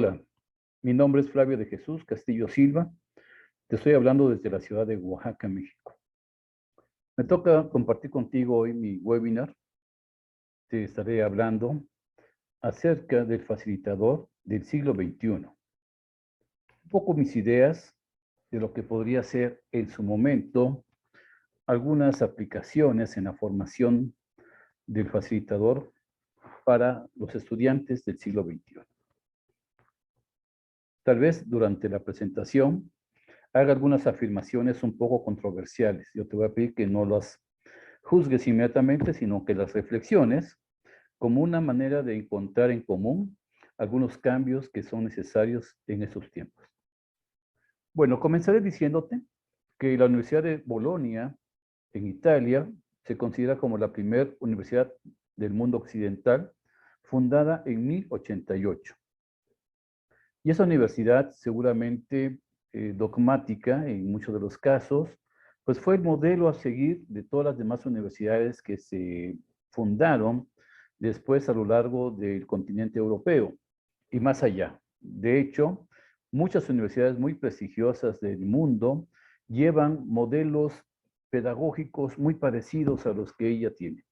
Hola, mi nombre es Flavio de Jesús Castillo Silva. Te estoy hablando desde la ciudad de Oaxaca, México. Me toca compartir contigo hoy mi webinar. Te estaré hablando acerca del facilitador del siglo XXI. Un poco mis ideas de lo que podría ser en su momento algunas aplicaciones en la formación del facilitador para los estudiantes del siglo XXI. Tal vez durante la presentación haga algunas afirmaciones un poco controversiales. Yo te voy a pedir que no las juzgues inmediatamente, sino que las reflexiones como una manera de encontrar en común algunos cambios que son necesarios en estos tiempos. Bueno, comenzaré diciéndote que la Universidad de Bolonia, en Italia, se considera como la primera universidad del mundo occidental, fundada en 1088. Y esa universidad, seguramente dogmática en muchos de los casos, pues fue el modelo a seguir de todas las demás universidades que se fundaron después a lo largo del continente europeo y más allá. De hecho, muchas universidades muy prestigiosas del mundo llevan modelos pedagógicos muy parecidos a los que ella tiene.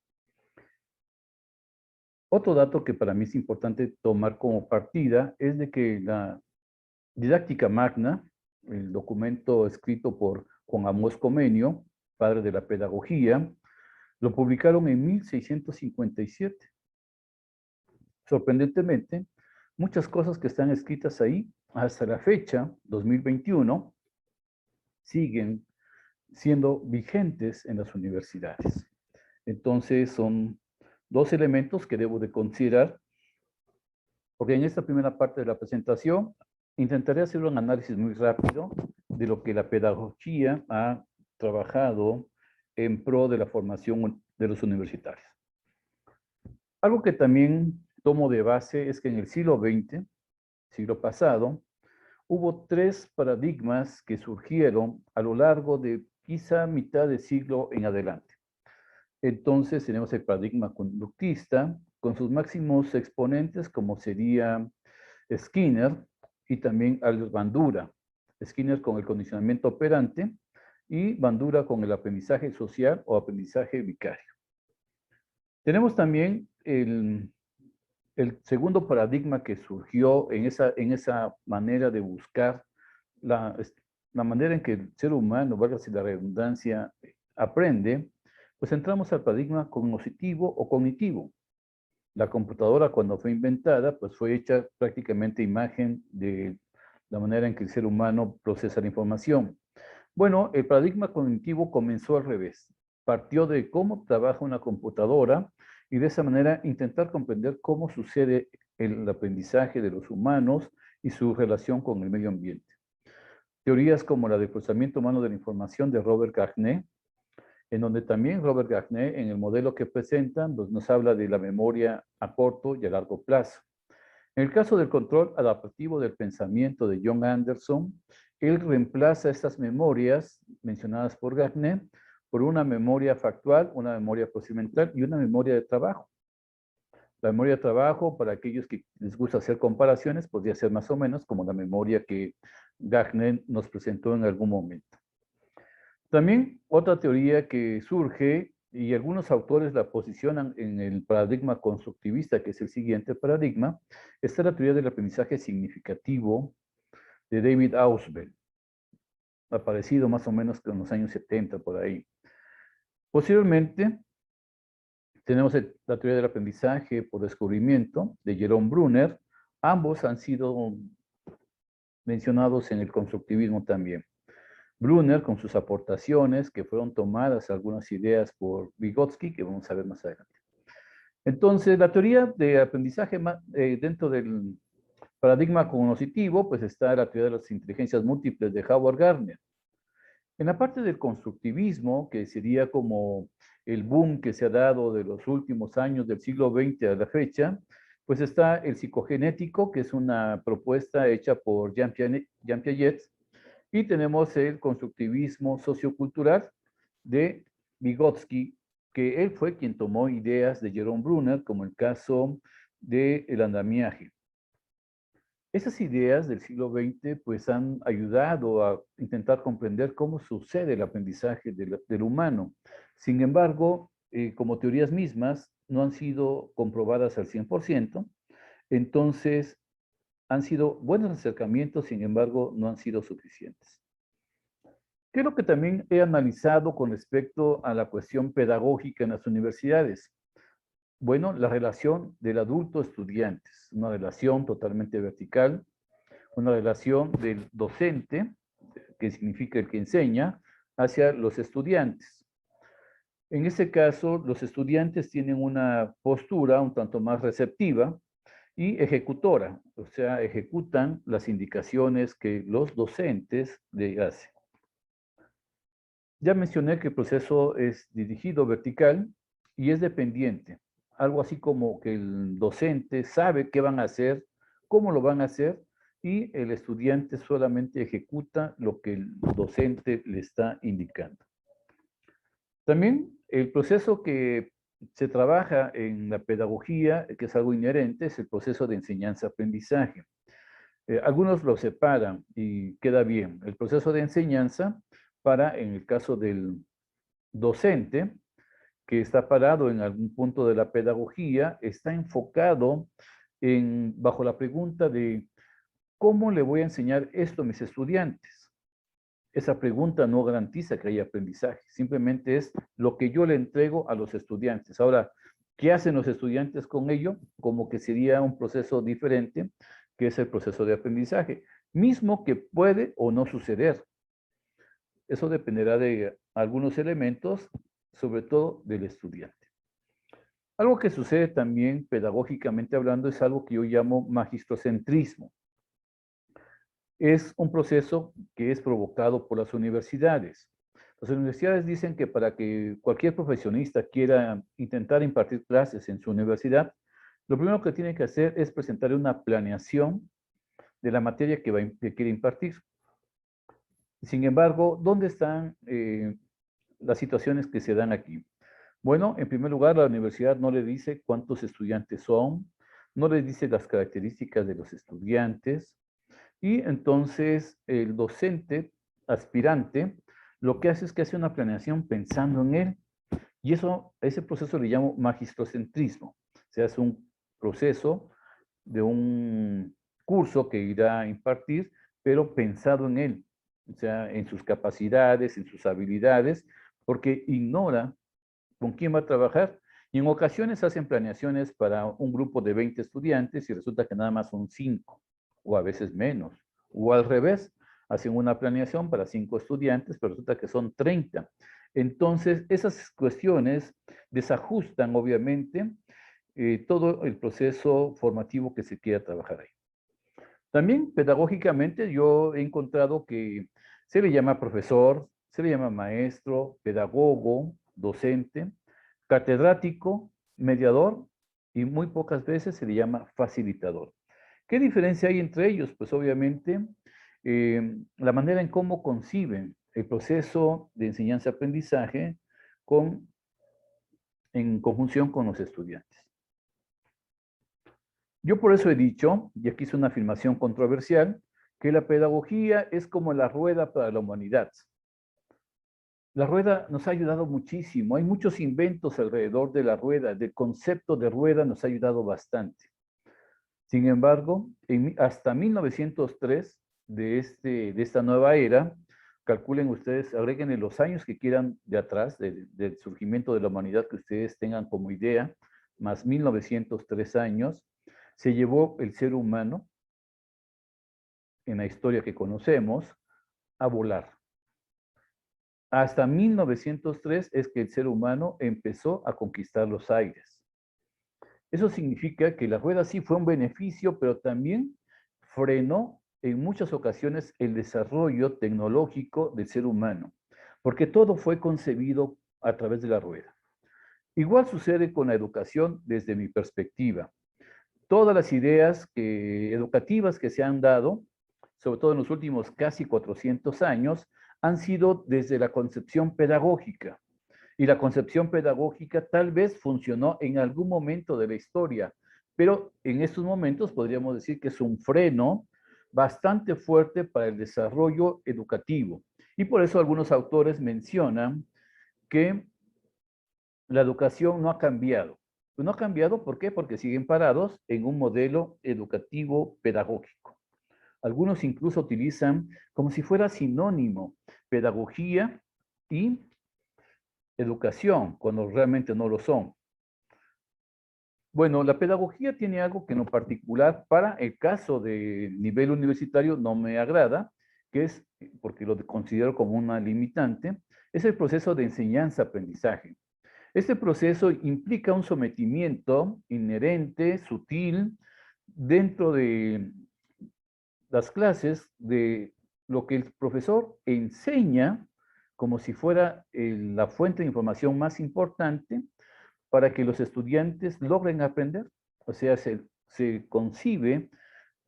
Otro dato que para mí es importante tomar como partida es de que la Didáctica Magna, el documento escrito por Juan Amós Comenio, padre de la pedagogía, lo publicaron en 1657. Sorprendentemente, muchas cosas que están escritas ahí, hasta la fecha, 2021, siguen siendo vigentes en las universidades. Entonces, son dos elementos que debo de considerar, porque en esta primera parte de la presentación intentaré hacer un análisis muy rápido de lo que la pedagogía ha trabajado en pro de la formación de los universitarios. Algo que también tomo de base es que en el siglo XX, siglo pasado, hubo tres paradigmas que surgieron a lo largo de quizá mitad de siglo en adelante. Entonces tenemos el paradigma conductista, con sus máximos exponentes como sería Skinner y también Albert Bandura. Skinner con el condicionamiento operante y Bandura con el aprendizaje social o aprendizaje vicario. Tenemos también el segundo paradigma que surgió en esa manera de buscar la manera en que el ser humano, valga la redundancia, aprende, pues entramos al paradigma cognoscitivo o cognitivo. La computadora, cuando fue inventada, pues fue hecha prácticamente imagen de la manera en que el ser humano procesa la información. Bueno, el paradigma cognitivo comenzó al revés. Partió de cómo trabaja una computadora y de esa manera intentar comprender cómo sucede el aprendizaje de los humanos y su relación con el medio ambiente. Teorías como la del procesamiento humano de la información de Robert Gagné, en donde también Robert Gagné, en el modelo que presentan, pues nos habla de la memoria a corto y a largo plazo. En el caso del control adaptativo del pensamiento de John Anderson, él reemplaza estas memorias mencionadas por Gagné por una memoria factual, una memoria procedimental y una memoria de trabajo. La memoria de trabajo, para aquellos que les gusta hacer comparaciones, podría ser más o menos como la memoria que Gagné nos presentó en algún momento. También otra teoría que surge, y algunos autores la posicionan en el paradigma constructivista, que es el siguiente paradigma, está la teoría del aprendizaje significativo de David Ausubel, aparecido más o menos en los años 70 por ahí. Posteriormente, tenemos la teoría del aprendizaje por descubrimiento de Jerome Bruner. Ambos han sido mencionados en el constructivismo también. Brunner con sus aportaciones, que fueron tomadas algunas ideas por Vygotsky, que vamos a ver más adelante. Entonces, la teoría de aprendizaje dentro del paradigma cognoscitivo, pues está la teoría de las inteligencias múltiples de Howard Gardner. En la parte del constructivismo, que sería como el boom que se ha dado de los últimos años del siglo XX a la fecha, pues está el psicogenético, que es una propuesta hecha por Jean Piaget, y tenemos el constructivismo sociocultural de Vygotsky, que él fue quien tomó ideas de Jerome Bruner, como el caso del andamiaje. Esas ideas del siglo XX pues han ayudado a intentar comprender cómo sucede el aprendizaje del humano. Sin embargo, como teorías mismas no han sido comprobadas al 100%, entonces han sido buenos acercamientos, sin embargo, no han sido suficientes. ¿Qué es lo que también he analizado con respecto a la cuestión pedagógica en las universidades? Bueno, la relación del adulto-estudiante, una relación totalmente vertical, una relación del docente, que significa el que enseña, hacia los estudiantes. En este caso, los estudiantes tienen una postura un tanto más receptiva y ejecutora, o sea, ejecutan las indicaciones que los docentes le hacen. Ya mencioné que el proceso es dirigido vertical y es dependiente. Algo así como que el docente sabe qué van a hacer, cómo lo van a hacer, y el estudiante solamente ejecuta lo que el docente le está indicando. También el proceso que se trabaja en la pedagogía, que es algo inherente, es el proceso de enseñanza-aprendizaje. Algunos lo separan y queda bien. El proceso de enseñanza para, en el caso del docente, que está parado en algún punto de la pedagogía, está enfocado bajo la pregunta de ¿cómo le voy a enseñar esto a mis estudiantes? Esa pregunta no garantiza que haya aprendizaje, simplemente es lo que yo le entrego a los estudiantes. Ahora, ¿qué hacen los estudiantes con ello? Como que sería un proceso diferente, que es el proceso de aprendizaje, mismo que puede o no suceder. Eso dependerá de algunos elementos, sobre todo del estudiante. Algo que sucede también pedagógicamente hablando es algo que yo llamo magistrocentrismo. Es un proceso que es provocado por las universidades. Las universidades dicen que para que cualquier profesionista quiera intentar impartir clases en su universidad, lo primero que tiene que hacer es presentar una planeación de la materia que quiere impartir. Sin embargo, ¿dónde están las situaciones que se dan aquí? Bueno, en primer lugar, la universidad no le dice cuántos estudiantes son, no le dice las características de los estudiantes, y entonces el docente aspirante lo que hace es que hace una planeación pensando en él, y ese proceso le llamo magistrocentrismo. O sea, es un proceso de un curso que irá a impartir, pero pensado en él, o sea, en sus capacidades, en sus habilidades, porque ignora con quién va a trabajar. Y en ocasiones hacen planeaciones para un grupo de 20 estudiantes y resulta que nada más son 5, o a veces menos. O al revés, hacen una planeación para 5 estudiantes, pero resulta que son 30. Entonces, esas cuestiones desajustan, obviamente, todo el proceso formativo que se quiera trabajar ahí. También pedagógicamente yo he encontrado que se le llama profesor, se le llama maestro, pedagogo, docente, catedrático, mediador y muy pocas veces se le llama facilitador. ¿Qué diferencia hay entre ellos? Pues obviamente la manera en cómo conciben el proceso de enseñanza-aprendizaje en conjunción con los estudiantes. Yo por eso he dicho, y aquí es una afirmación controversial, que la pedagogía es como la rueda para la humanidad. La rueda nos ha ayudado muchísimo. Hay muchos inventos alrededor de la rueda. El concepto de rueda nos ha ayudado bastante. Sin embargo, hasta 1903 de esta nueva era, calculen ustedes, agreguen los años que quieran de atrás, del surgimiento de la humanidad que ustedes tengan como idea, más 1903 años, se llevó el ser humano, en la historia que conocemos, a volar. Hasta 1903 es que el ser humano empezó a conquistar los aires. Eso significa que la rueda sí fue un beneficio, pero también frenó en muchas ocasiones el desarrollo tecnológico del ser humano, porque todo fue concebido a través de la rueda. Igual sucede con la educación desde mi perspectiva. Todas las ideas educativas que se han dado, sobre todo en los últimos casi 400 años, han sido desde la concepción pedagógica. Y la concepción pedagógica tal vez funcionó en algún momento de la historia, pero en estos momentos podríamos decir que es un freno bastante fuerte para el desarrollo educativo. Y por eso algunos autores mencionan que la educación no ha cambiado. No ha cambiado, ¿por qué? Porque siguen parados en un modelo educativo pedagógico. Algunos incluso utilizan como si fuera sinónimo pedagogía y educación, cuando realmente no lo son. Bueno, la pedagogía tiene algo que en lo particular para el caso de nivel universitario no me agrada, que es, porque lo considero como una limitante, es el proceso de enseñanza-aprendizaje. Este proceso implica un sometimiento inherente, sutil, dentro de las clases de lo que el profesor enseña como si fuera la fuente de información más importante para que los estudiantes logren aprender. O sea, se concibe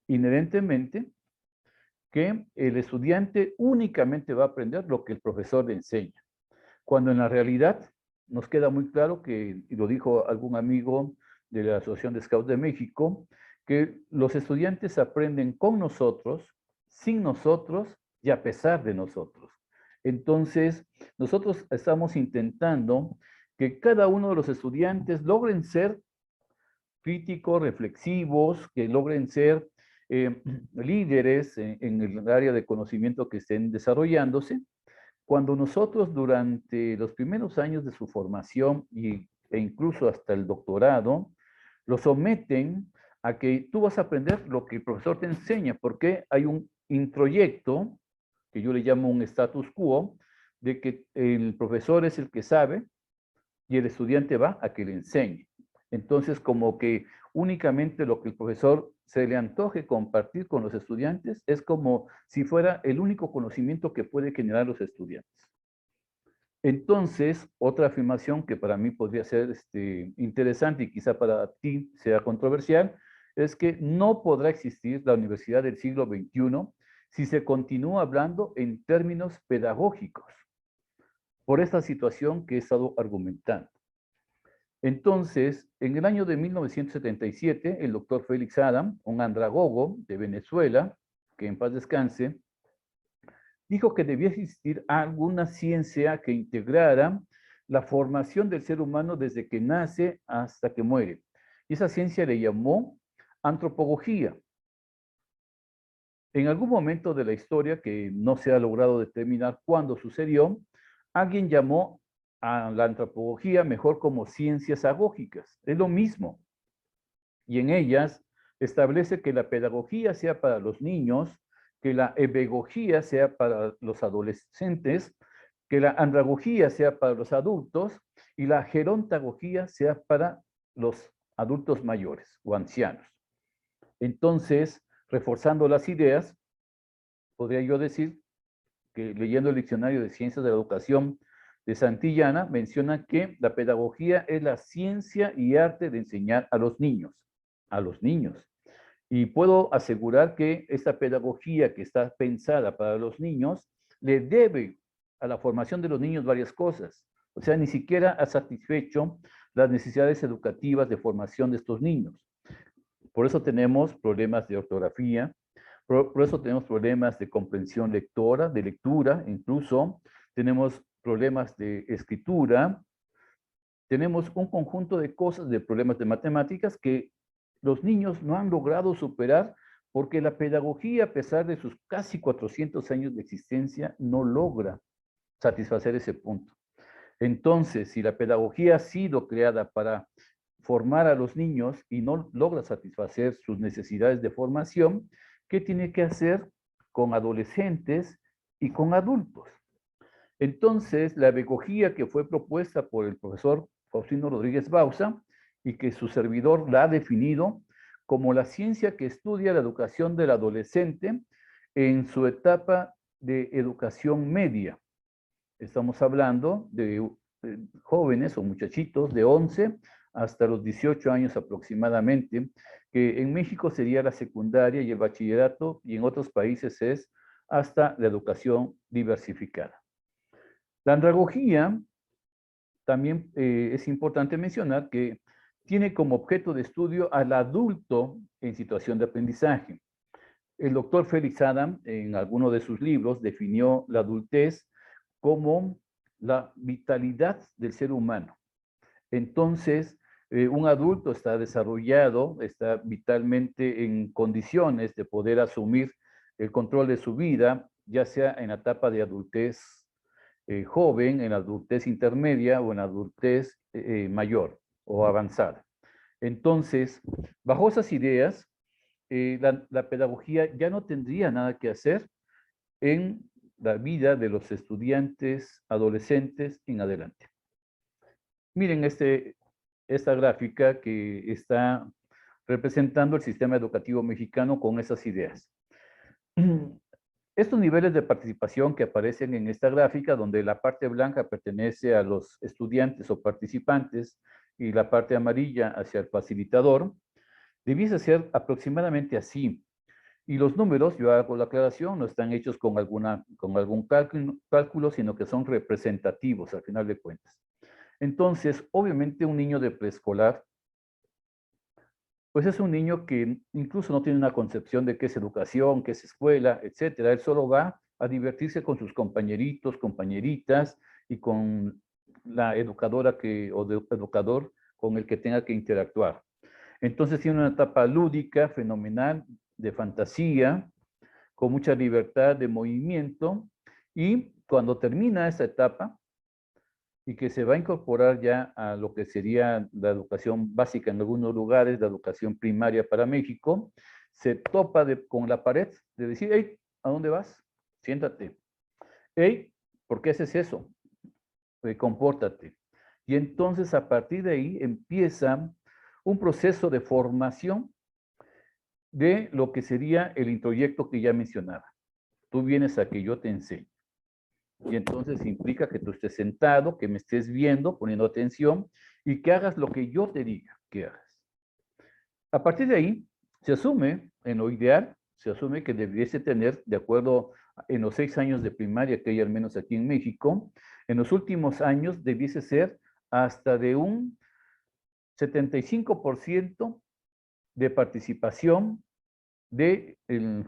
inherentemente que el estudiante únicamente va a aprender lo que el profesor le enseña, cuando en la realidad nos queda muy claro que, y lo dijo algún amigo de la Asociación de Scouts de México, que los estudiantes aprenden con nosotros, sin nosotros y a pesar de nosotros. Entonces, nosotros estamos intentando que cada uno de los estudiantes logren ser críticos, reflexivos, que logren ser líderes en el área de conocimiento que estén desarrollándose. Cuando nosotros durante los primeros años de su formación e incluso hasta el doctorado, lo someten a que tú vas a aprender lo que el profesor te enseña, porque hay un introyecto, que yo le llamo un status quo, de que el profesor es el que sabe y el estudiante va a que le enseñe. Entonces, como que únicamente lo que el profesor se le antoje compartir con los estudiantes es como si fuera el único conocimiento que puede generar los estudiantes. Entonces, otra afirmación que para mí podría ser interesante y quizá para ti sea controversial, es que no podrá existir la universidad del siglo XXI si se continúa hablando en términos pedagógicos, por esta situación que he estado argumentando. Entonces, en el año de 1977, el doctor Félix Adam, un andragogo de Venezuela, que en paz descanse, dijo que debía existir alguna ciencia que integrara la formación del ser humano desde que nace hasta que muere. Y esa ciencia le llamó antropología. En algún momento de la historia, que no se ha logrado determinar cuándo sucedió, alguien llamó a la antropología mejor como ciencias agógicas. Es lo mismo. Y en ellas establece que la pedagogía sea para los niños, que la ebegogía sea para los adolescentes, que la andragogía sea para los adultos y la gerontagogía sea para los adultos mayores o ancianos. Entonces, reforzando las ideas, podría yo decir que leyendo el diccionario de ciencias de la educación de Santillana, menciona que la pedagogía es la ciencia y arte de enseñar a los niños, a los niños. Y puedo asegurar que esta pedagogía que está pensada para los niños le debe a la formación de los niños varias cosas. O sea, ni siquiera ha satisfecho las necesidades educativas de formación de estos niños. Por eso tenemos problemas de ortografía, por eso tenemos problemas de comprensión lectora, de lectura, incluso tenemos problemas de escritura, tenemos un conjunto de cosas, de problemas de matemáticas que los niños no han logrado superar porque la pedagogía, a pesar de sus casi 400 años de existencia, no logra satisfacer ese punto. Entonces, si la pedagogía ha sido creada para formar a los niños y no logra satisfacer sus necesidades de formación, ¿qué tiene que hacer con adolescentes y con adultos? Entonces, la pedagogía que fue propuesta por el profesor Faustino Rodríguez Bauza y que su servidor la ha definido como la ciencia que estudia la educación del adolescente en su etapa de educación media. Estamos hablando de jóvenes o muchachitos de 11 hasta los 18 años aproximadamente, que en México sería la secundaria y el bachillerato, y en otros países es hasta la educación diversificada. La andragogía, también es importante mencionar que tiene como objeto de estudio al adulto en situación de aprendizaje. El doctor Felix Adam, en alguno de sus libros, definió la adultez como la vitalidad del ser humano. Entonces, un adulto está desarrollado, está vitalmente en condiciones de poder asumir el control de su vida, ya sea en la etapa de adultez joven, en adultez intermedia o en adultez mayor o avanzada. Entonces, bajo esas ideas, la pedagogía ya no tendría nada que hacer en la vida de los estudiantes adolescentes en adelante. Miren esta gráfica que está representando el sistema educativo mexicano con esas ideas. Estos niveles de participación que aparecen en esta gráfica, donde la parte blanca pertenece a los estudiantes o participantes y la parte amarilla hacia el facilitador, debiese ser aproximadamente así. Y los números, yo hago la aclaración, no están hechos con algún cálculo, sino que son representativos al final de cuentas. Entonces, obviamente un niño de preescolar, pues es un niño que incluso no tiene una concepción de qué es educación, qué es escuela, etcétera. Él solo va a divertirse con sus compañeritos, compañeritas y con la educadora educador con el que tenga que interactuar. Entonces tiene una etapa lúdica, fenomenal, de fantasía, con mucha libertad de movimiento, y cuando termina esa etapa y que se va a incorporar ya a lo que sería la educación básica en algunos lugares, la educación primaria para México, se topa con la pared de decir, hey, ¿a dónde vas? Siéntate. Hey, ¿por qué haces eso? Compórtate. Y entonces a partir de ahí empieza un proceso de formación de lo que sería el introyecto que ya mencionaba. Tú vienes a que yo te enseñe. Y entonces implica que tú estés sentado, que me estés viendo, poniendo atención y que hagas lo que yo te diga que hagas. A partir de ahí, se asume, en lo ideal, se asume que debiese tener, de acuerdo en los 6 años de primaria que hay al menos aquí en México, en los últimos años debiese ser hasta de un 75% de participación del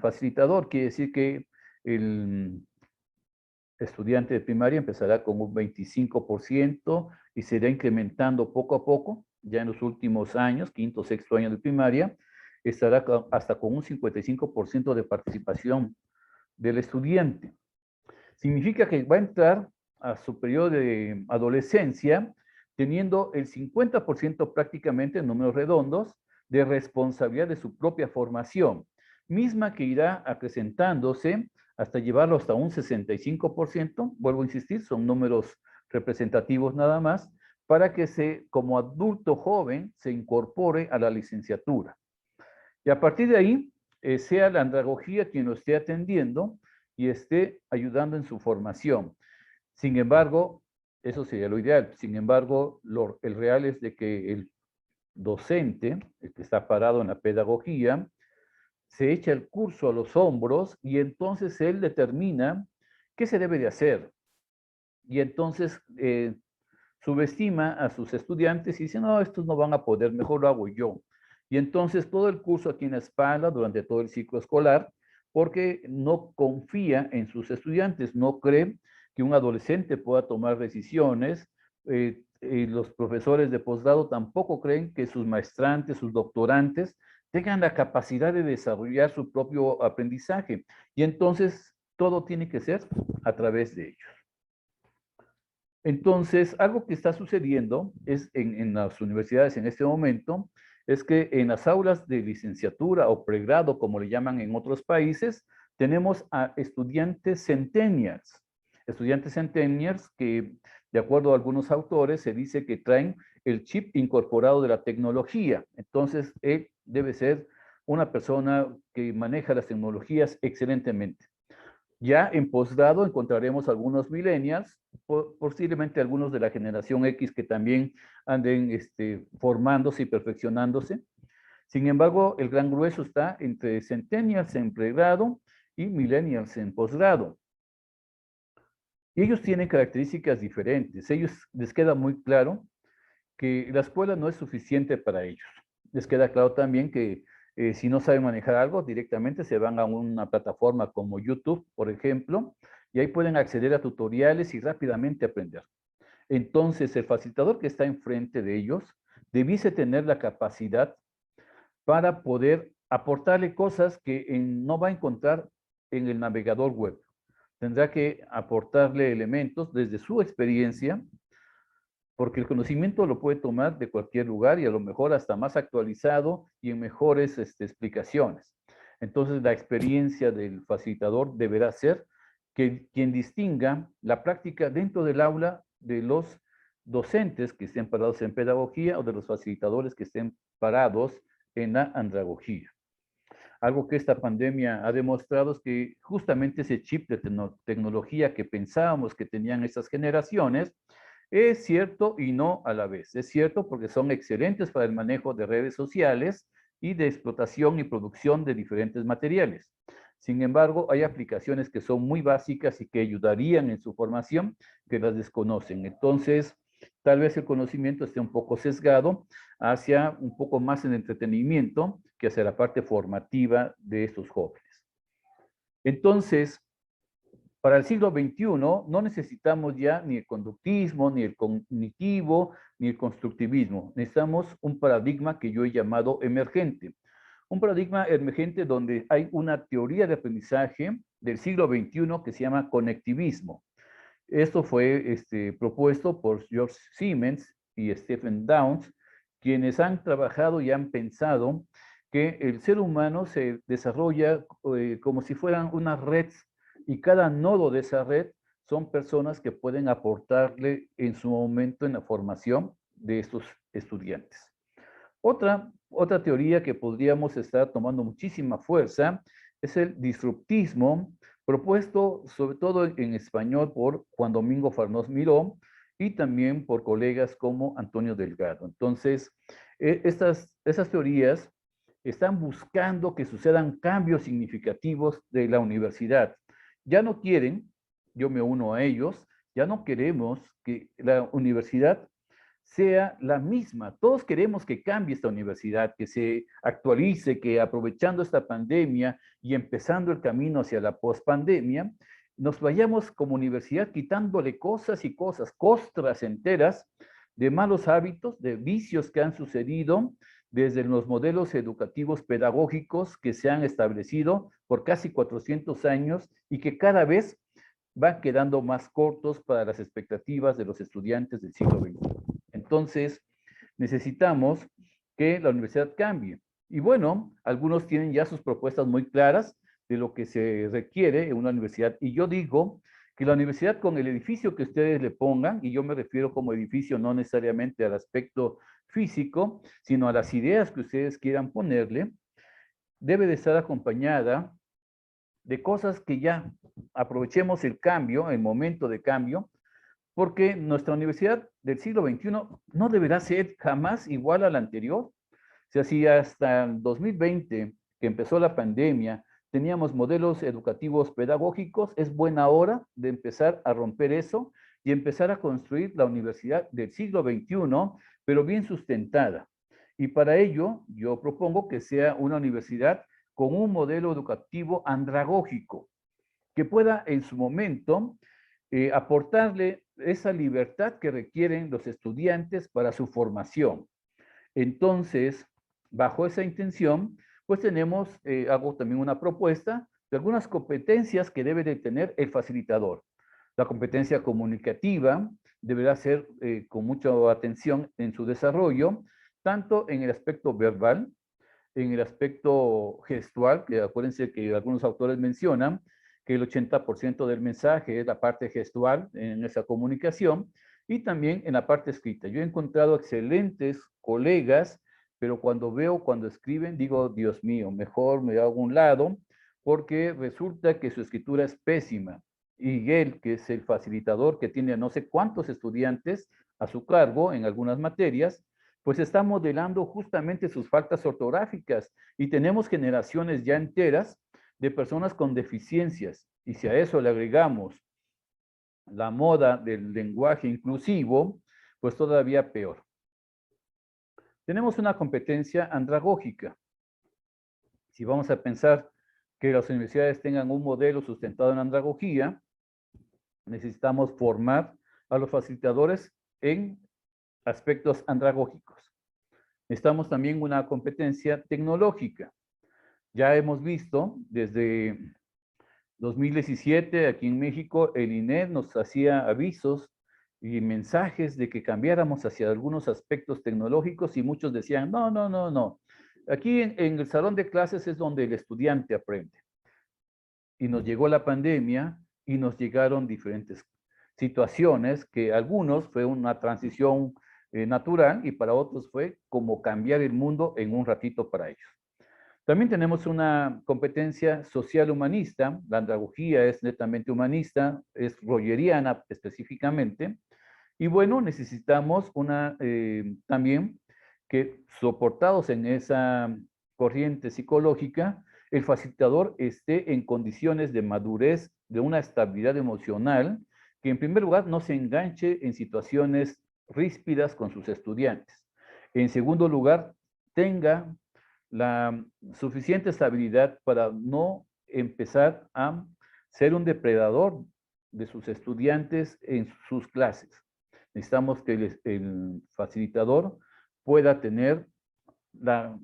facilitador. Quiere decir que el estudiante de primaria empezará con un 25% y se irá incrementando poco a poco. Ya en los últimos años, quinto, sexto año de primaria, estará hasta con un 55% de participación del estudiante. Significa que va a entrar a su periodo de adolescencia teniendo el 50% prácticamente, en números redondos, de responsabilidad de su propia formación, misma que irá acrecentándose hasta llevarlo hasta un 65%, vuelvo a insistir, son números representativos nada más, para que como adulto joven se incorpore a la licenciatura. Y a partir de ahí, sea la andragogía quien lo esté atendiendo y esté ayudando en su formación. Sin embargo, eso sería lo ideal. Sin embargo, el real es de que el docente, el que está parado en la pedagogía, se echa el curso a los hombros y entonces él determina qué se debe de hacer. Y entonces subestima a sus estudiantes y dice, no, estos no van a poder, mejor lo hago yo. Y entonces todo el curso aquí en la espalda durante todo el ciclo escolar, porque no confía en sus estudiantes, no cree que un adolescente pueda tomar decisiones. Los profesores de posgrado tampoco creen que sus maestrantes, sus doctorantes, tengan la capacidad de desarrollar su propio aprendizaje. Y entonces todo tiene que ser a través de ellos. Entonces, algo que está sucediendo es en las universidades en este momento, es que en las aulas de licenciatura o pregrado, como le llaman en otros países, tenemos a estudiantes centennials. Estudiantes centennials que, de acuerdo a algunos autores, se dice que traen el chip incorporado de la tecnología. Entonces, él debe ser una persona que maneja las tecnologías excelentemente. Ya en posgrado encontraremos algunos millennials, posiblemente algunos de la generación X que también anden formándose y perfeccionándose. Sin embargo, el gran grueso está entre centennials en pregrado y millennials en posgrado. Y ellos tienen características diferentes. Ellos les queda muy claro que la escuela no es suficiente para ellos. Les queda claro también que si no saben manejar algo, directamente se van a una plataforma como YouTube, por ejemplo, y ahí pueden acceder a tutoriales y rápidamente aprender. Entonces, el facilitador que está enfrente de ellos debiese tener la capacidad para poder aportarle cosas que no va a encontrar en el navegador web. Tendrá que aportarle elementos desde su experiencia, porque el conocimiento lo puede tomar de cualquier lugar y a lo mejor hasta más actualizado y en mejores explicaciones. Entonces, la experiencia del facilitador deberá ser que quien distinga la práctica dentro del aula de los docentes que estén parados en pedagogía o de los facilitadores que estén parados en la andragogía. Algo que esta pandemia ha demostrado es que justamente ese chip de tecnología que pensábamos que tenían estas generaciones es cierto y no a la vez. Es cierto porque son excelentes para el manejo de redes sociales y de explotación y producción de diferentes materiales. Sin embargo, hay aplicaciones que son muy básicas y que ayudarían en su formación que las desconocen. Entonces, tal vez el conocimiento esté un poco sesgado hacia un poco más en entretenimiento que hacia la parte formativa de estos jóvenes. Entonces, para el siglo XXI no necesitamos ya ni el conductismo, ni el cognitivo, ni el constructivismo. Necesitamos un paradigma que yo he llamado emergente. Un paradigma emergente donde hay una teoría de aprendizaje del siglo XXI que se llama conectivismo. Esto fue propuesto por George Siemens y Stephen Downes, quienes han trabajado y han pensado que el ser humano se desarrolla como si fueran una red y cada nodo de esa red son personas que pueden aportarle en su momento en la formación de estos estudiantes. Otra teoría que podríamos estar tomando muchísima fuerza es el disruptismo, propuesto sobre todo en español por Juan Domingo Farnós Miró y también por colegas como Antonio Delgado. Entonces, esas teorías están buscando que sucedan cambios significativos de la universidad. Ya no quieren, yo me uno a ellos, ya no queremos que la universidad sea la misma. Todos queremos que cambie esta universidad, que se actualice, que aprovechando esta pandemia y empezando el camino hacia la pospandemia, nos vayamos como universidad quitándole cosas y cosas, costras enteras de malos hábitos, de vicios que han sucedido desde los modelos educativos pedagógicos que se han establecido por casi 400 años y que cada vez van quedando más cortos para las expectativas de los estudiantes del siglo XXI. Entonces, necesitamos que la universidad cambie. Y bueno, algunos tienen ya sus propuestas muy claras de lo que se requiere en una universidad. Y yo digo que la universidad con el edificio que ustedes le pongan, y yo me refiero como edificio no necesariamente al aspecto físico, sino a las ideas que ustedes quieran ponerle, debe de estar acompañada de cosas que ya aprovechemos el cambio, el momento de cambio, porque nuestra universidad del siglo XXI no deberá ser jamás igual a la anterior. O sea, si hasta el 2020, que empezó la pandemia, teníamos modelos educativos pedagógicos, es buena hora de empezar a romper eso y empezar a construir la universidad del siglo XXI, pero bien sustentada. Y para ello, yo propongo que sea una universidad con un modelo educativo andragógico, que pueda en su momento aportarle esa libertad que requieren los estudiantes para su formación. Entonces, bajo esa intención, pues hago también una propuesta de algunas competencias que debe de tener el facilitador. La competencia comunicativa deberá ser con mucha atención en su desarrollo, tanto en el aspecto verbal, en el aspecto gestual, que acuérdense que algunos autores mencionan que el 80% del mensaje es la parte gestual en esa comunicación y también en la parte escrita. Yo he encontrado excelentes colegas, pero cuando escriben, digo, Dios mío, mejor me hago a un lado, porque resulta que su escritura es pésima. Y él, que es el facilitador, que tiene a no sé cuántos estudiantes a su cargo en algunas materias, pues está modelando justamente sus faltas ortográficas y tenemos generaciones ya enteras de personas con deficiencias. Y si a eso le agregamos la moda del lenguaje inclusivo, pues todavía peor. Tenemos una competencia andragógica. Si vamos a pensar que las universidades tengan un modelo sustentado en andragogía, necesitamos formar a los facilitadores en aspectos andragógicos. Necesitamos también una competencia tecnológica. Ya hemos visto desde 2017 aquí en México, el INED nos hacía avisos y mensajes de que cambiáramos hacia algunos aspectos tecnológicos y muchos decían, no, no, no, no. Aquí en el salón de clases es donde el estudiante aprende. Y nos llegó la pandemia y nos llegaron diferentes situaciones que algunos fue una transición natural y para otros fue como cambiar el mundo en un ratito para ellos. También tenemos una competencia social humanista, la andragogía es netamente humanista, es rogeriana específicamente, y bueno, necesitamos también que soportados en esa corriente psicológica, el facilitador esté en condiciones de madurez, de una estabilidad emocional, que en primer lugar no se enganche en situaciones ríspidas con sus estudiantes. En segundo lugar, tenga la suficiente estabilidad para no empezar a ser un depredador de sus estudiantes en sus clases. Necesitamos que el facilitador pueda tener la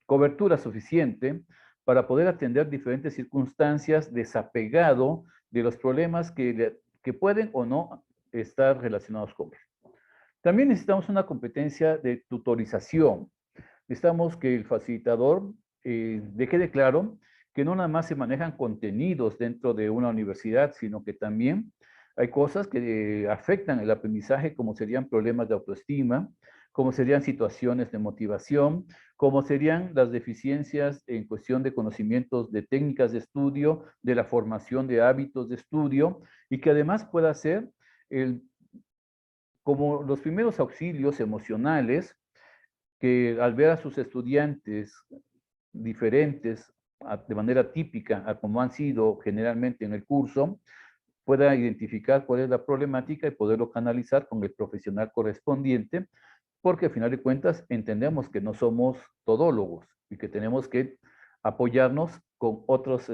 cobertura suficiente para poder atender diferentes circunstancias desapegado de los problemas que pueden o no estar relacionados con él. También necesitamos una competencia de tutorización. Necesitamos que el facilitador le quede claro que no nada más se manejan contenidos dentro de una universidad, sino que también hay cosas que afectan el aprendizaje, como serían problemas de autoestima, como serían situaciones de motivación, como serían las deficiencias en cuestión de conocimientos de técnicas de estudio, de la formación de hábitos de estudio, y que además pueda ser como los primeros auxilios emocionales que al ver a sus estudiantes diferentes de manera típica a como han sido generalmente en el curso, pueda identificar cuál es la problemática y poderlo canalizar con el profesional correspondiente, porque al final de cuentas entendemos que no somos todólogos y que tenemos que apoyarnos con otros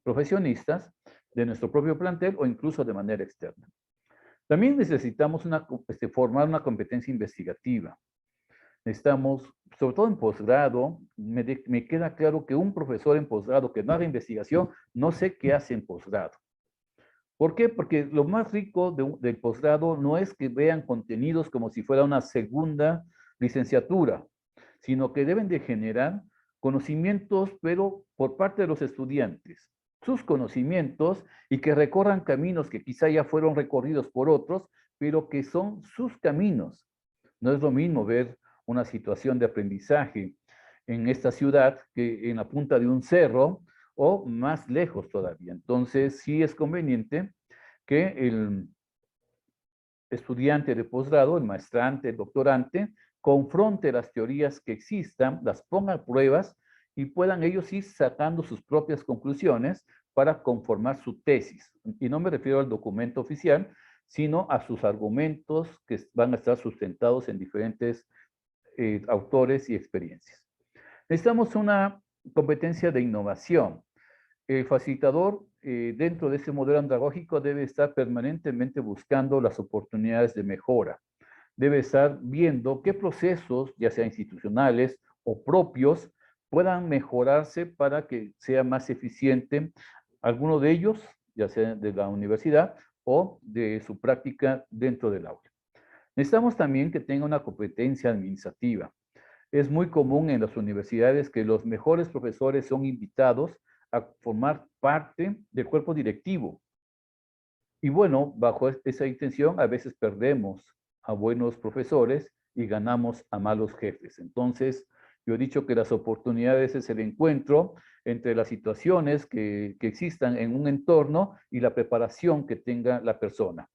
profesionistas de nuestro propio plantel o incluso de manera externa. También necesitamos formar una competencia investigativa. Necesitamos, sobre todo en posgrado, me queda claro que un profesor en posgrado que no haga investigación, no sé qué hace en posgrado. ¿Por qué? Porque lo más rico del posgrado no es que vean contenidos como si fuera una segunda licenciatura, sino que deben de generar conocimientos, pero por parte de los estudiantes, sus conocimientos y que recorran caminos que quizá ya fueron recorridos por otros, pero que son sus caminos. No es lo mismo ver una situación de aprendizaje en esta ciudad que en la punta de un cerro o más lejos todavía. Entonces, sí es conveniente que el estudiante de posgrado, el maestrante, el doctorante, confronte las teorías que existan, las ponga a pruebas y puedan ellos ir sacando sus propias conclusiones para conformar su tesis. Y no me refiero al documento oficial, sino a sus argumentos que van a estar sustentados en diferentes autores y experiencias. Necesitamos una competencia de innovación. El facilitador dentro de ese modelo andragógico debe estar permanentemente buscando las oportunidades de mejora. Debe estar viendo qué procesos, ya sea institucionales o propios, puedan mejorarse para que sea más eficiente alguno de ellos, ya sea de la universidad o de su práctica dentro del aula. Necesitamos también que tenga una competencia administrativa. Es muy común en las universidades que los mejores profesores son invitados a formar parte del cuerpo directivo. Y bueno, bajo esa intención, a veces perdemos a buenos profesores y ganamos a malos jefes. Entonces, yo he dicho que las oportunidades es el encuentro entre las situaciones que existan en un entorno y la preparación que tenga la persona.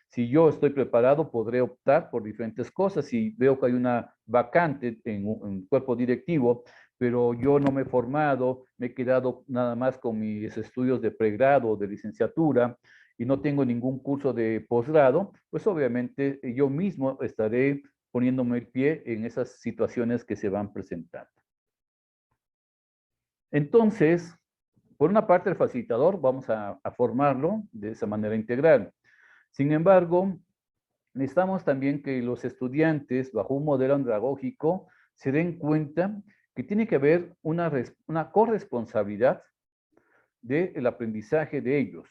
Si yo estoy preparado, podré optar por diferentes cosas. Si veo que hay una vacante en un cuerpo directivo, pero yo no me he formado, me he quedado nada más con mis estudios de pregrado o de licenciatura y no tengo ningún curso de posgrado, pues obviamente yo mismo estaré poniéndome el pie en esas situaciones que se van presentando. Entonces, por una parte, el facilitador vamos a formarlo de esa manera integral. Sin embargo, necesitamos también que los estudiantes, bajo un modelo andragógico, se den cuenta que tiene que haber una corresponsabilidad del aprendizaje de ellos.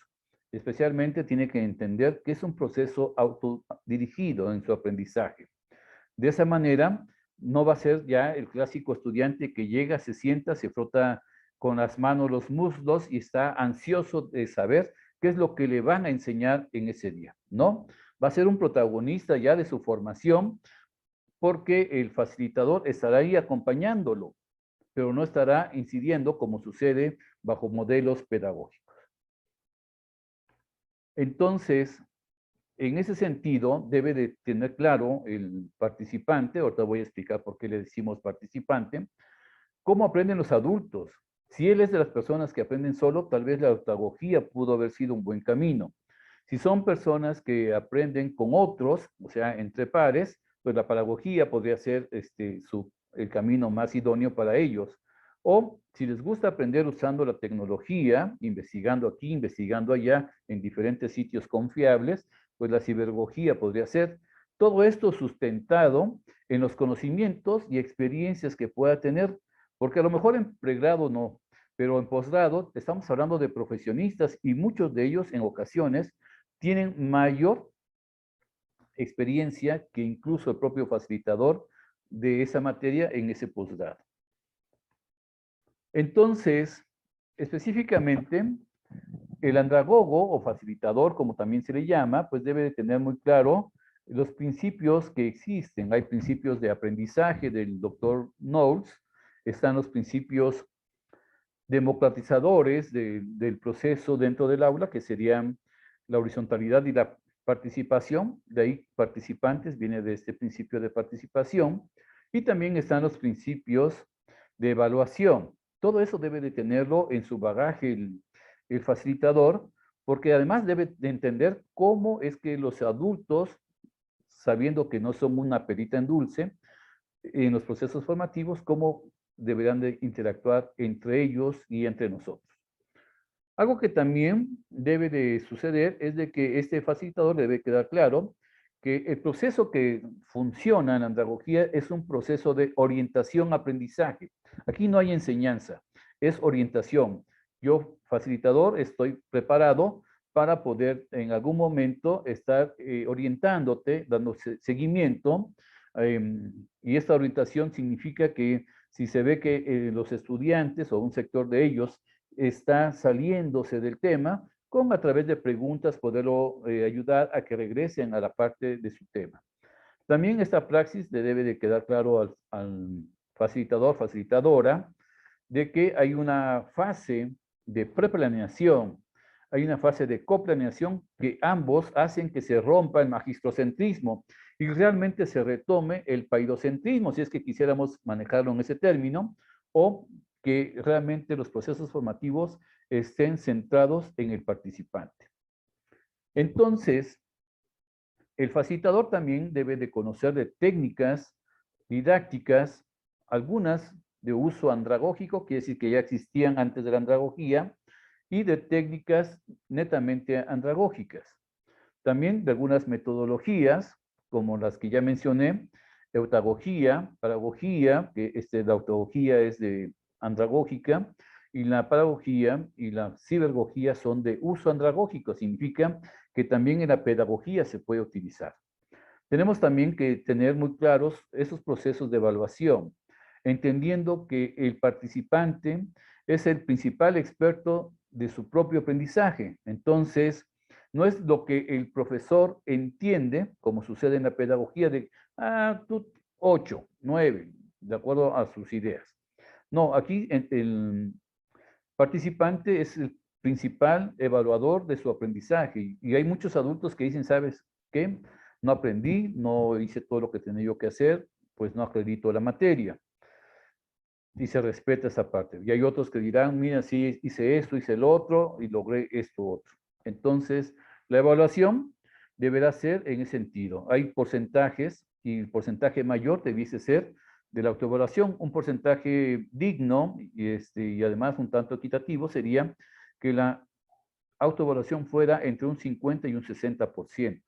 Especialmente tiene que entender que es un proceso autodirigido en su aprendizaje. De esa manera, no va a ser ya el clásico estudiante que llega, se sienta, se frota con las manos los muslos y está ansioso de saber qué es lo que le van a enseñar en ese día, ¿no? Va a ser un protagonista ya de su formación porque el facilitador estará ahí acompañándolo, pero no estará incidiendo como sucede bajo modelos pedagógicos. Entonces, en ese sentido, debe de tener claro el participante, ahorita voy a explicar por qué le decimos participante, cómo aprenden los adultos. Si él es de las personas que aprenden solo, tal vez la pedagogía pudo haber sido un buen camino. Si son personas que aprenden con otros, o sea, entre pares, pues la pedagogía podría ser el camino más idóneo para ellos. O si les gusta aprender usando la tecnología, investigando aquí, investigando allá, en diferentes sitios confiables, pues la cibergogía podría ser. Todo esto sustentado en los conocimientos y experiencias que pueda tener, porque a lo mejor en pregrado no, pero en posgrado estamos hablando de profesionistas y muchos de ellos en ocasiones tienen mayor experiencia que incluso el propio facilitador de esa materia en ese posgrado. Entonces, específicamente, el andragogo o facilitador, como también se le llama, pues debe de tener muy claro los principios que existen. Hay principios de aprendizaje del doctor Knowles, están los principios democratizadores del proceso dentro del aula, que serían la horizontalidad y la participación. De ahí participantes, viene de este principio de participación. Y también están los principios de evaluación. Todo eso debe de tenerlo en su bagaje el facilitador, porque además debe de entender cómo es que los adultos, sabiendo que no son una perita en dulce, en los procesos formativos, cómo deberán de interactuar entre ellos y entre nosotros. Algo que también debe de suceder es de que este facilitador debe quedar claro que el proceso que funciona en la andragogía es un proceso de orientación-aprendizaje. Aquí no hay enseñanza, es orientación. Yo, facilitador, estoy preparado para poder en algún momento estar orientándote, dando seguimiento, y esta orientación significa que si se ve que los estudiantes o un sector de ellos está saliéndose del tema, con a través de preguntas poderlo ayudar a que regresen a la parte de su tema. También esta praxis le debe de quedar claro al facilitador, facilitadora, de que hay una fase de preplaneación, hay una fase de coplaneación que ambos hacen que se rompa el magistrocentrismo y realmente se retome el paidocentrismo, si es que quisiéramos manejarlo en ese término, o que realmente los procesos formativos estén centrados en el participante. Entonces, el facilitador también debe de conocer de técnicas didácticas, algunas de uso andragógico, quiere decir que ya existían antes de la andragogía, y de técnicas netamente andragógicas. También de algunas metodologías, como las que ya mencioné, eutagogía, paragogía, que la eutagogía es de andragógica, y la paragogía y la cibergogía son de uso andragógico, significa que también en la pedagogía se puede utilizar. Tenemos también que tener muy claros esos procesos de evaluación, entendiendo que el participante es el principal experto de su propio aprendizaje. Entonces, no es lo que el profesor entiende, como sucede en la pedagogía, de, tú 8, 9, de acuerdo a sus ideas. No, aquí el participante es el principal evaluador de su aprendizaje y hay muchos adultos que dicen, ¿sabes qué? No aprendí, no hice todo lo que tenía yo que hacer, pues no acredito la materia. Y se respeta esa parte. Y hay otros que dirán, mira, sí, hice esto, hice el otro y logré esto otro. Entonces, la evaluación deberá ser en ese sentido. Hay porcentajes y el porcentaje mayor debiese ser de la autoevaluación. Un porcentaje digno y además un tanto equitativo sería que la autoevaluación fuera entre un 50 y un 60%.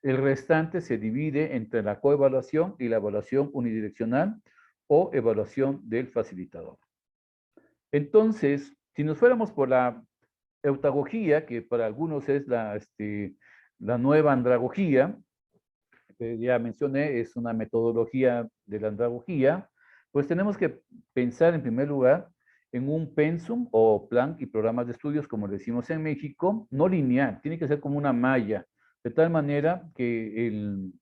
El restante se divide entre la coevaluación y la evaluación unidireccional o evaluación del facilitador. Entonces, si nos fuéramos por la eutagogía, que para algunos es la nueva andragogía, que ya mencioné, es una metodología de la andragogía, pues tenemos que pensar en primer lugar en un pensum o plan y programas de estudios, como decimos en México, no lineal, tiene que ser como una malla, de tal manera que el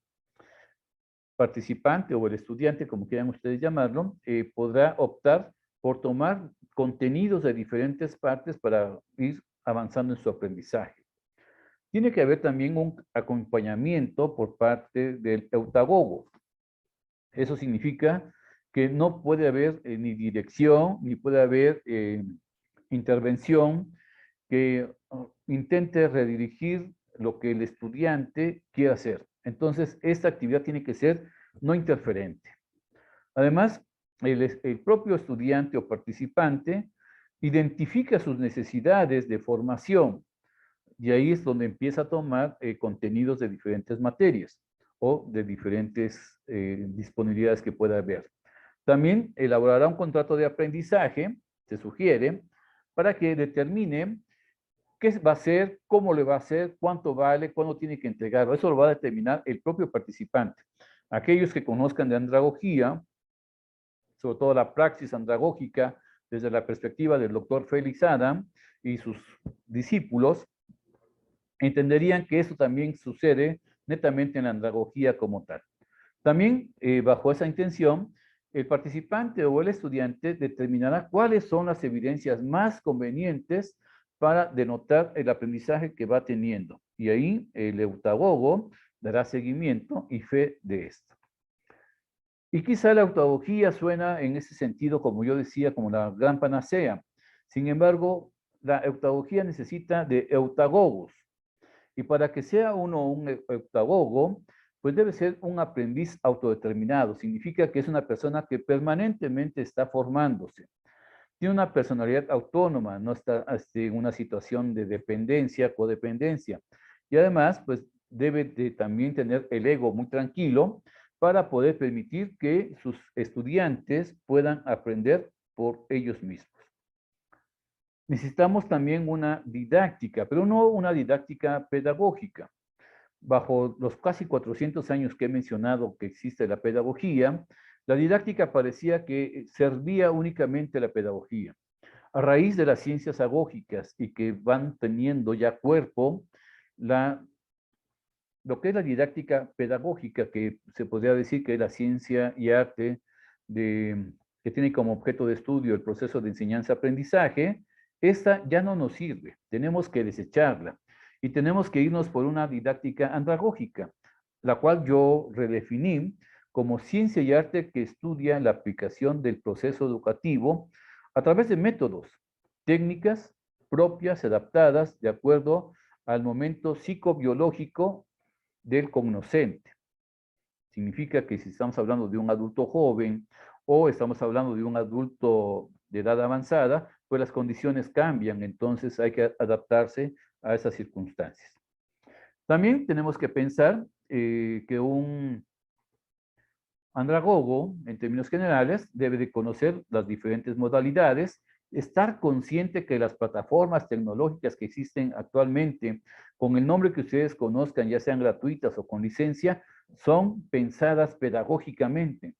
participante o el estudiante, como quieran ustedes llamarlo, podrá optar por tomar contenidos de diferentes partes para ir avanzando en su aprendizaje. Tiene que haber también un acompañamiento por parte del eutagogo. Eso significa que no puede haber ni dirección, ni puede haber intervención que intente redirigir lo que el estudiante quiere hacer. Entonces, esta actividad tiene que ser no interferente. Además, el propio estudiante o participante identifica sus necesidades de formación y ahí es donde empieza a tomar contenidos de diferentes materias o de diferentes disponibilidades que pueda haber. También elaborará un contrato de aprendizaje, se sugiere, para que determine qué va a hacer, cómo le va a hacer, cuánto vale, cuándo tiene que entregarlo. Eso lo va a determinar el propio participante. Aquellos que conozcan de andragogía, sobre todo la praxis andragógica, desde la perspectiva del doctor Félix Adam y sus discípulos, entenderían que eso también sucede netamente en la andragogía como tal. También, bajo esa intención, el participante o el estudiante determinará cuáles son las evidencias más convenientes para denotar el aprendizaje que va teniendo. Y ahí el eutagogo dará seguimiento y fe de esto. Y quizá la eutagogía suena en ese sentido, como yo decía, como la gran panacea. Sin embargo, la eutagogía necesita de eutagogos. Y para que sea uno un eutagogo, pues debe ser un aprendiz autodeterminado. Significa que es una persona que permanentemente está formándose. Tiene una personalidad autónoma, no está en una situación de dependencia, codependencia. Y además, pues debe de también tener el ego muy tranquilo para poder permitir que sus estudiantes puedan aprender por ellos mismos. Necesitamos también una didáctica, pero no una didáctica pedagógica. Bajo los casi 400 años que he mencionado que existe la pedagogía, la didáctica parecía que servía únicamente a la pedagogía. A raíz de las ciencias agógicas y que van teniendo ya cuerpo, lo que es la didáctica pedagógica, que se podría decir que es la ciencia y arte que tiene como objeto de estudio el proceso de enseñanza-aprendizaje, esta ya no nos sirve, tenemos que desecharla y tenemos que irnos por una didáctica andragógica, la cual yo redefiní como ciencia y arte que estudia la aplicación del proceso educativo a través de métodos, técnicas propias, adaptadas de acuerdo al momento psicobiológico del cognoscente. Significa que si estamos hablando de un adulto joven o estamos hablando de un adulto de edad avanzada, pues las condiciones cambian, entonces hay que adaptarse a esas circunstancias. También tenemos que pensar que un andragogo, en términos generales, debe de conocer las diferentes modalidades, estar consciente que las plataformas tecnológicas que existen actualmente, con el nombre que ustedes conozcan, ya sean gratuitas o con licencia, son pensadas pedagógicamente.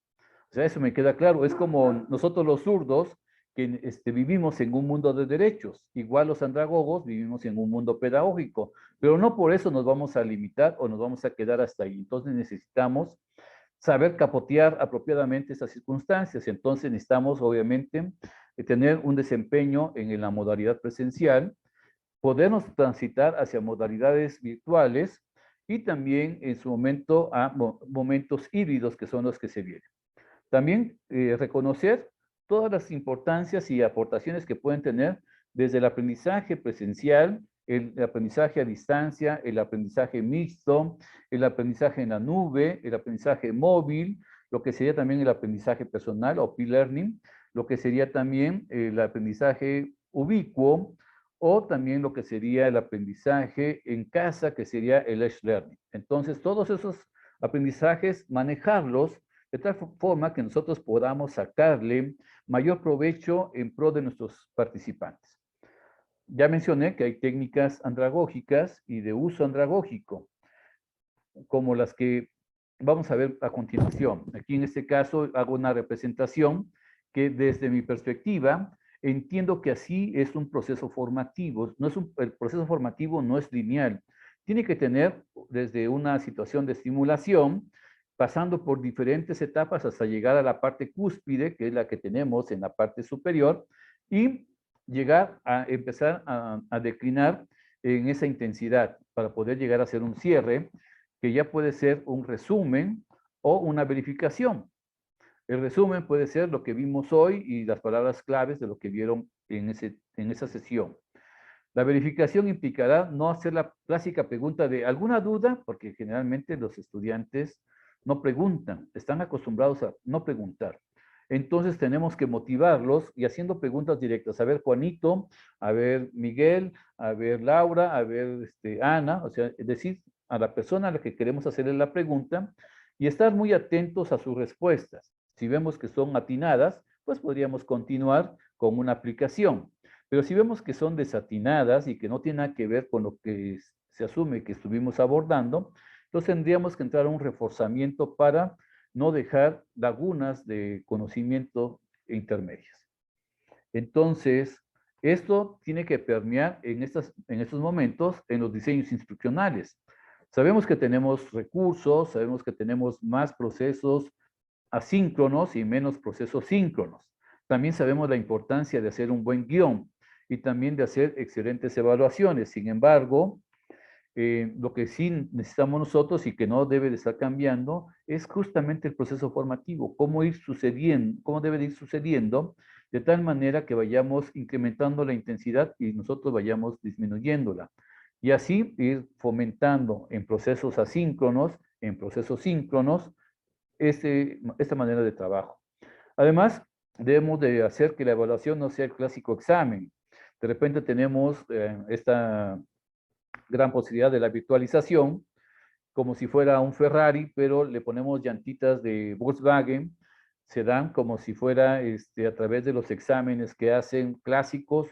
O sea, eso me queda claro. Es como nosotros los zurdos, que vivimos en un mundo de derechos. Igual los andragogos vivimos en un mundo pedagógico, pero no por eso nos vamos a limitar o nos vamos a quedar hasta ahí. Entonces necesitamos saber capotear apropiadamente esas circunstancias. Entonces necesitamos, obviamente, tener un desempeño en la modalidad presencial, podernos transitar hacia modalidades virtuales y también en su momento a momentos híbridos que son los que se vienen. También reconocer todas las importancias y aportaciones que pueden tener desde el aprendizaje presencial el aprendizaje a distancia, el aprendizaje mixto, el aprendizaje en la nube, el aprendizaje móvil, lo que sería también el aprendizaje personal o peer learning, lo que sería también el aprendizaje ubicuo, o también lo que sería el aprendizaje en casa, que sería el edge learning. Entonces, todos esos aprendizajes, manejarlos de tal forma que nosotros podamos sacarle mayor provecho en pro de nuestros participantes. Ya mencioné que hay técnicas andragógicas y de uso andragógico, como las que vamos a ver a continuación. Aquí en este caso hago una representación que desde mi perspectiva entiendo que así es un proceso formativo. El proceso formativo no es lineal. Tiene que tener desde una situación de estimulación, pasando por diferentes etapas hasta llegar a la parte cúspide, que es la que tenemos en la parte superior, y llegar a empezar a declinar en esa intensidad para poder llegar a hacer un cierre que ya puede ser un resumen o una verificación. El resumen puede ser lo que vimos hoy y las palabras claves de lo que vieron en esa sesión. La verificación implicará no hacer la clásica pregunta de ¿alguna duda? Porque generalmente los estudiantes no preguntan, están acostumbrados a no preguntar. Entonces tenemos que motivarlos y haciendo preguntas directas. A ver, Juanito, a ver, Miguel, a ver, Laura, a ver, Ana, o sea, es decir, a la persona a la que queremos hacerle la pregunta y estar muy atentos a sus respuestas. Si vemos que son atinadas, pues podríamos continuar con una aplicación. Pero si vemos que son desatinadas y que no tienen nada que ver con lo que se asume que estuvimos abordando, entonces tendríamos que entrar a un reforzamiento para no dejar lagunas de conocimiento intermedias. Entonces, esto tiene que permear en estos momentos en los diseños instruccionales. Sabemos que tenemos recursos, sabemos que tenemos más procesos asíncronos y menos procesos síncronos. También sabemos la importancia de hacer un buen guión y también de hacer excelentes evaluaciones. Sin embargo, lo que sí necesitamos nosotros y que no debe de estar cambiando es justamente el proceso formativo, cómo debe de ir sucediendo de tal manera que vayamos incrementando la intensidad y nosotros vayamos disminuyéndola. Y así ir fomentando en procesos asíncronos, en procesos síncronos, esta manera de trabajo. Además, debemos de hacer que la evaluación no sea el clásico examen. De repente tenemos esta gran posibilidad de la virtualización, como si fuera un Ferrari, pero le ponemos llantitas de Volkswagen, se dan como si fuera a través de los exámenes que hacen clásicos,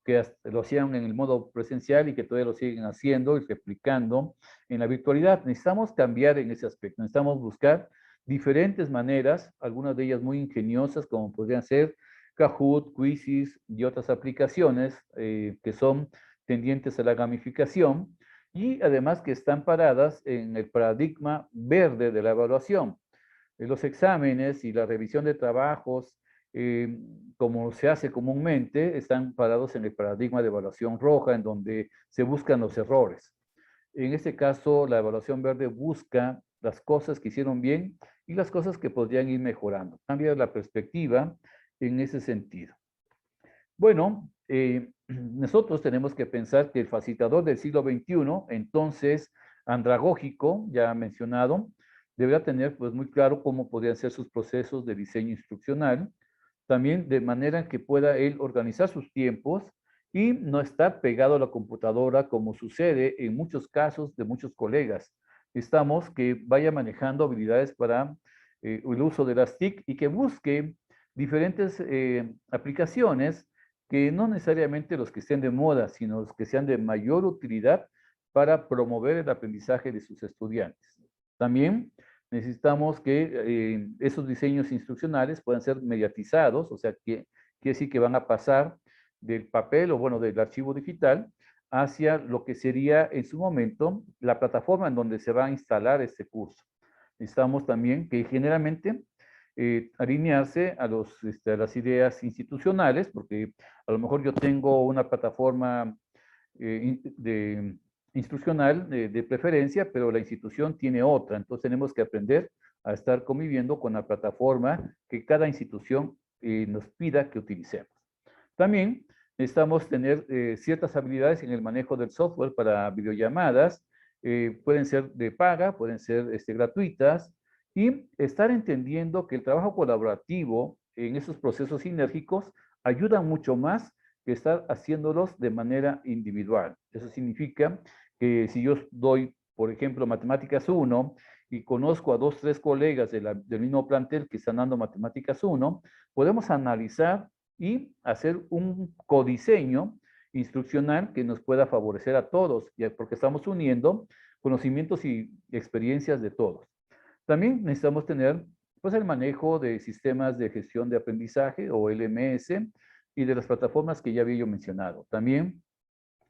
que lo hacían en el modo presencial y que todavía lo siguen haciendo y replicando en la virtualidad. Necesitamos cambiar en ese aspecto, necesitamos buscar diferentes maneras, algunas de ellas muy ingeniosas, como podrían ser Kahoot, Quizzes y otras aplicaciones que son tendientes a la gamificación, y además que están paradas en el paradigma verde de la evaluación. Los exámenes y la revisión de trabajos, como se hace comúnmente, están parados en el paradigma de evaluación roja, en donde se buscan los errores. En este caso, la evaluación verde busca las cosas que hicieron bien y las cosas que podrían ir mejorando. Cambia la perspectiva en ese sentido. Bueno, nosotros tenemos que pensar que el facilitador del siglo XXI, entonces andragógico, ya mencionado, deberá tener pues muy claro cómo podrían ser sus procesos de diseño instruccional, también de manera que pueda él organizar sus tiempos y no estar pegado a la computadora como sucede en muchos casos de muchos colegas. Estamos que vaya manejando habilidades para el uso de las TIC y que busque diferentes aplicaciones que no necesariamente los que estén de moda, sino los que sean de mayor utilidad para promover el aprendizaje de sus estudiantes. También necesitamos que esos diseños instruccionales puedan ser mediatizados, o sea, quiere decir que van a pasar del papel o bueno, del archivo digital hacia lo que sería en su momento la plataforma en donde se va a instalar este curso. Necesitamos también que generalmente alinearse a las ideas institucionales, porque a lo mejor yo tengo una plataforma instruccional de preferencia, pero la institución tiene otra. Entonces tenemos que aprender a estar conviviendo con la plataforma que cada institución nos pida que utilicemos. También necesitamos tener ciertas habilidades en el manejo del software para videollamadas. Pueden ser de paga, pueden ser gratuitas, y estar entendiendo que el trabajo colaborativo en esos procesos sinérgicos ayuda mucho más que estar haciéndolos de manera individual. Eso significa que si yo doy, por ejemplo, Matemáticas 1 y conozco a 2, 3 colegas del mismo plantel que están dando Matemáticas 1, podemos analizar y hacer un codiseño instruccional que nos pueda favorecer a todos, porque estamos uniendo conocimientos y experiencias de todos. También necesitamos tener pues, el manejo de sistemas de gestión de aprendizaje o LMS y de las plataformas que ya había yo mencionado. También,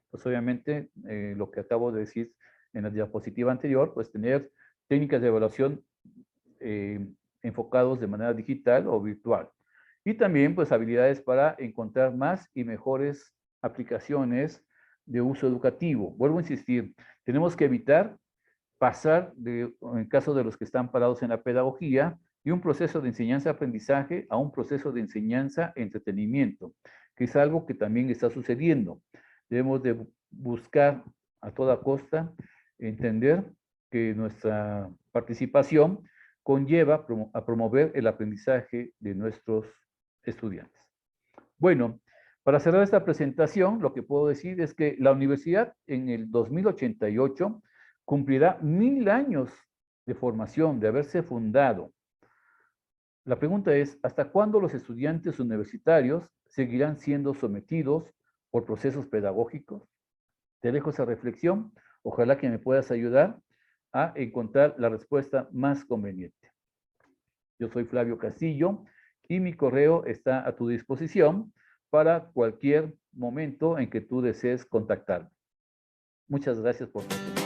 pues obviamente, lo que acabo de decir en la diapositiva anterior, pues tener técnicas de evaluación enfocados de manera digital o virtual. Y también, pues, habilidades para encontrar más y mejores aplicaciones de uso educativo. Vuelvo a insistir, tenemos que evitar pasar, en el caso de los que están parados en la pedagogía, de un proceso de enseñanza-aprendizaje a un proceso de enseñanza-entretenimiento, que es algo que también está sucediendo. Debemos de buscar a toda costa entender que nuestra participación conlleva a promover el aprendizaje de nuestros estudiantes. Bueno, para cerrar esta presentación, lo que puedo decir es que la universidad en el 2088 cumplirá 1000 años de formación, de haberse fundado. La pregunta es, ¿hasta cuándo los estudiantes universitarios seguirán siendo sometidos por procesos pedagógicos? Te dejo esa reflexión. Ojalá que me puedas ayudar a encontrar la respuesta más conveniente. Yo soy Flavio Castillo y mi correo está a tu disposición para cualquier momento en que tú desees contactarme. Muchas gracias por tu atención.